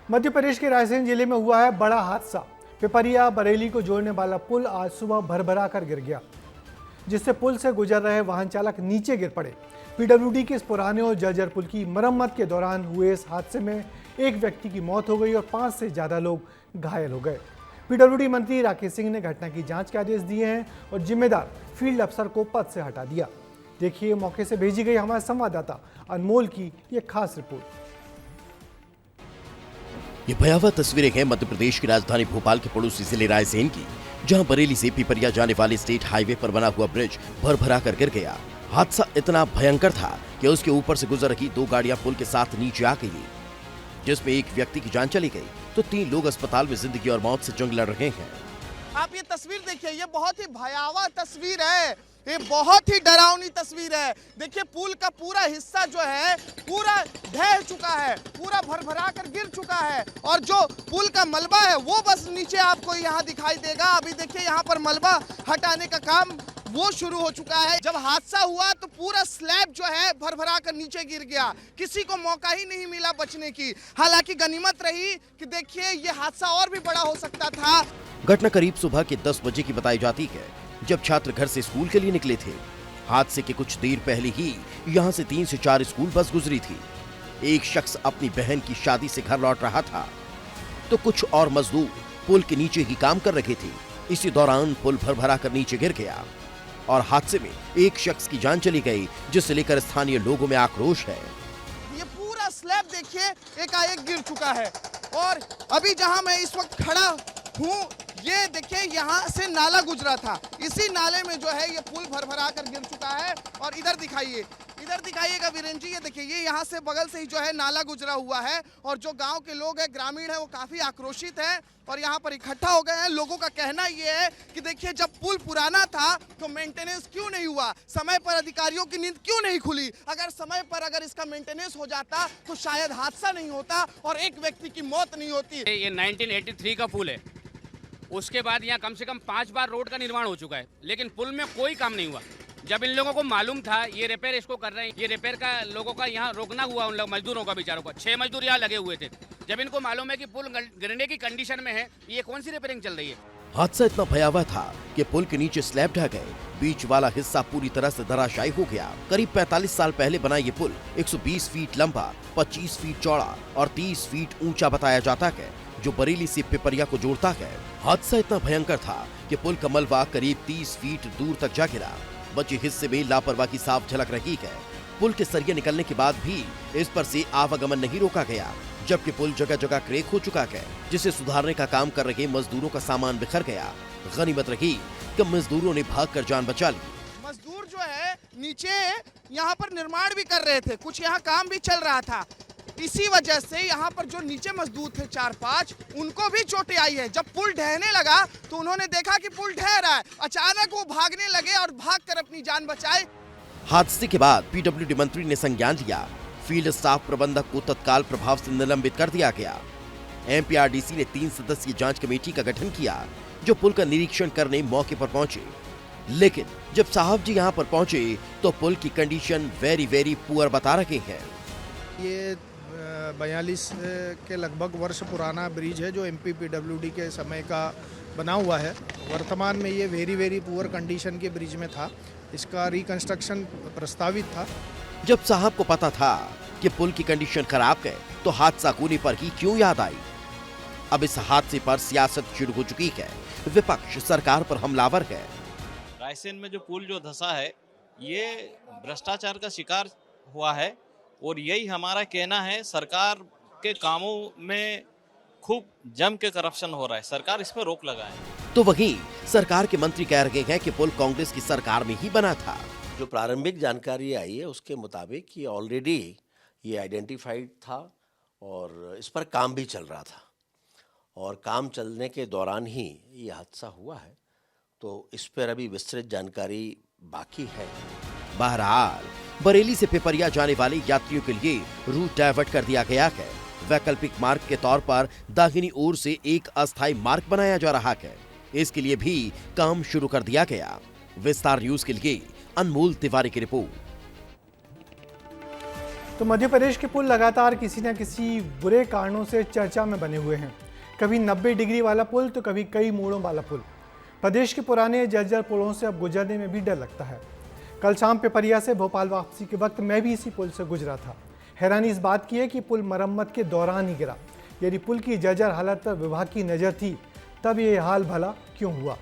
मध्य प्रदेश के रायसेन जिले में हुआ है बड़ा हादसा। पिपरिया बरेली को जोड़ने वाला पुल आज सुबह भरभरा कर गिर गया, जिससे पुल से गुजर रहे वाहन चालक नीचे गिर पड़े। पीडब्ल्यूडी के इस पुराने और जर्जर पुल की मरम्मत के दौरान हुए इस हादसे में एक व्यक्ति की मौत हो गई और 5 से ज्यादा लोग घायल हो गए। पीडब्ल्यूडी मंत्री राकेश सिंह ने घटना की जांच के आदेश दिए हैं और जिम्मेदार फील्ड अफसर को पद से हटा दिया। देखिए मौके से भेजी गई हमारे संवाददाता अनमोल की ये खास रिपोर्ट। ये भयावह तस्वीरें हैं मध्य प्रदेश की राजधानी भोपाल के पड़ोसी जिले रायसेन की, जहां बरेली से पिपरिया जाने वाले स्टेट हाईवे पर बना हुआ ब्रिज भरभरा कर गिर गया। हादसा इतना भयंकर था कि उसके ऊपर से गुजर रही 2 गाड़ियां पुल के साथ नीचे आ गई, जिसमें एक व्यक्ति की जान चली गई तो 3 लोग अस्पताल में जिंदगी और मौत से जंग लड़ रहे हैं। आप ये तस्वीर देखिए, ये बहुत ही भयावह तस्वीर है, ये बहुत ही डरावनी तस्वीर है। देखिए पुल का पूरा हिस्सा जो है पूरा ढह चुका है, पूरा भरभरा कर गिर चुका है और जो पुल का मलबा है वो बस नीचे आपको यहाँ दिखाई देगा। अभी देखिए यहाँ पर मलबा हटाने का काम वो शुरू हो चुका है। जब हादसा हुआ तो पूरा स्लैब जो है भरभरा कर नीचे गिर गया, किसी को मौका ही नहीं मिला बचने की। हालांकि गनीमत रही कि देखिए ये हादसा और भी बड़ा हो सकता था। घटना करीब सुबह के 10 बजे की बताई जाती है, जब छात्र घर से स्कूल के लिए निकले थे। हादसे के कुछ देर पहले ही यहाँ से 3 से 4 स्कूल बस गुजरी थी। एक शख्स अपनी बहन की शादी से घर लौट रहा था तो कुछ और मजदूर पुल के नीचे ही काम कर रहे थे। इसी दौरान पुल भरभरा कर नीचे गिर गया और हादसे में एक शख्स की जान चली गई, जिसे लेकर स्थानीय लोगों में आक्रोश है। ये पूरा स्लैब देखिए एकाएक गिर चुका है और अभी जहां मैं इस वक्त खड़ा हूँ ये देखिए यहाँ से नाला गुजरा था, इसी नाले में जो है ये पुल भरभरा कर गिर चुका है। और इधर दिखाइएगा वीरेंद्र जी, ये देखिए ये यहाँ से बगल से ही जो है नाला गुजरा हुआ है और जो गांव के लोग हैं, ग्रामीण है, वो काफी आक्रोशित हैं और यहाँ पर इकट्ठा हो गए हैं। लोगों का कहना ये है कि देखिए जब पुल पुराना था तो मेंटेनेंस क्यों नहीं हुआ, समय पर अधिकारियों की नींद क्यों नहीं खुली। अगर समय पर अगर इसका मेंटेनेंस हो जाता तो शायद हादसा नहीं होता और एक व्यक्ति की मौत नहीं होती। ये 1983 का पुल है, उसके बाद यहाँ कम से कम 5 बार रोड का निर्माण हो चुका है, लेकिन पुल में कोई काम नहीं हुआ। जब इन लोगों को मालूम था ये रिपेयर इसको कर रहे हैं, ये रिपेयर का लोगों का यहाँ रोकना हुआ, उन लोग मजदूरों का बेचारों का 6 मजदूर यहाँ लगे हुए थे। जब इनको मालूम है कि पुल गिरने की कंडीशन में है, ये कौन सी रिपेयरिंग चल रही है। हादसा इतना भयावह था कि पुल के नीचे स्लैब ढह गए, बीच वाला हिस्सा पूरी तरह से धराशायी हो गया। करीब 45 साल पहले बना ये पुल 120 फीट लंबा, 25 फीट चौड़ा और 30 फीट ऊंचा बताया जाता है, जो बरेली से पिपरिया को जोड़ता है। हादसा इतना भयंकर था कि पुल का मलबा करीब 30 फीट दूर तक जा गिरा। बचे हिस्से में लापरवाही साफ झलक रही है। पुल के सरिये निकलने के बाद भी इस पर से आवागमन नहीं रोका गया, जबकि पुल जगह जगह क्रैक हो चुका है, जिसे सुधारने का काम कर रहे मजदूरों का सामान बिखर गया। गनीमत रही कि मजदूरों ने भागकर जान बचा ली। मजदूर जो है नीचे यहाँ पर निर्माण भी कर रहे थे, कुछ यहाँ काम भी चल रहा था। इसी वजह से यहाँ पर जो नीचे मजदूर थे 4-5, उनको भी चोटें आई है। जब पुल ढहने लगा तो उन्होंने देखा कि पुल ढह रहा है, अचानक वो भागने लगे और भागकर अपनी जान बचाए। हादसे के बाद पीडब्ल्यूडी मंत्री ने संज्ञान लिया। फील्ड स्टाफ प्रबंधक को तत्काल प्रभाव से निलंबित कर दिया गया। एमपीआरडीसी ने 3 सदस्यीय जांच कमेटी का गठन किया, जो पुल का निरीक्षण करने मौके पर पहुंचे। लेकिन जब साहब जी यहां पर पहुंचे तो पुल की कंडीशन वेरी पुअर बता रहे हैं। ये 42 के लगभग वर्ष पुराना ब्रिज है, जो एमपी पीडब्ल्यूडी के समय का बना हुआ है। वर्तमान में ये वेरी पुअर कंडीशन के ब्रिज में था। इसका रिकंस्ट्रक्शन प्रस्तावित था। जब साहब को पता था कि पुल की कंडीशन खराब है तो हादसा होने पर ही क्यों याद आई। अब इस हादसे पर सियासत शुरू हो चुकी है। विपक्ष सरकार पर हमलावर है। रायसेन में जो पुल जो धंसा है ये भ्रष्टाचार का शिकार हुआ है और यही हमारा कहना है। सरकार के कामों में खूब जम के करप्शन हो रहा है, सरकार इस पर रोक लगाए। तो वहीं सरकार के मंत्री कह रहे हैं कि पुल कांग्रेस की सरकार में ही बना था। जो प्रारंभिक जानकारी आई है उसके मुताबिक ये ऑलरेडी ये आइडेंटिफाइड था और इस पर काम भी चल रहा था और काम चलने के दौरान ही ये हादसा हुआ है। तो इस पर अभी विस्तृत जानकारी बाकी है। बहरहाल बरेली से पिपरिया जाने वाले यात्रियों के लिए रूट डाइवर्ट कर दिया गया है। वैकल्पिक मार्ग के तौर पर दाहिनी ओर से एक अस्थायी मार्ग बनाया जा रहा है। इसके लिए भी काम शुरू कर दिया गया। विस्तार न्यूज के लिए अनमोल तिवारी की रिपोर्ट। तो मध्य प्रदेश के पुल लगातार किसी न किसी बुरे कारणों से चर्चा में बने हुए हैं। कभी 90 डिग्री वाला पुल तो कभी कई मोड़ों वाला पुल। प्रदेश के पुराने जर्जर पुलों से अब गुजरने में भी डर लगता है। कल शाम पिपरिया से भोपाल वापसी के वक्त मैं भी इसी पुल से गुजरा था। हैरानी इस बात की है कि पुल मरम्मत के दौरान ही गिरा। यदि पुल की जर्जर हालत पर विभाग की नज़र थी तब ये हाल भला क्यों हुआ।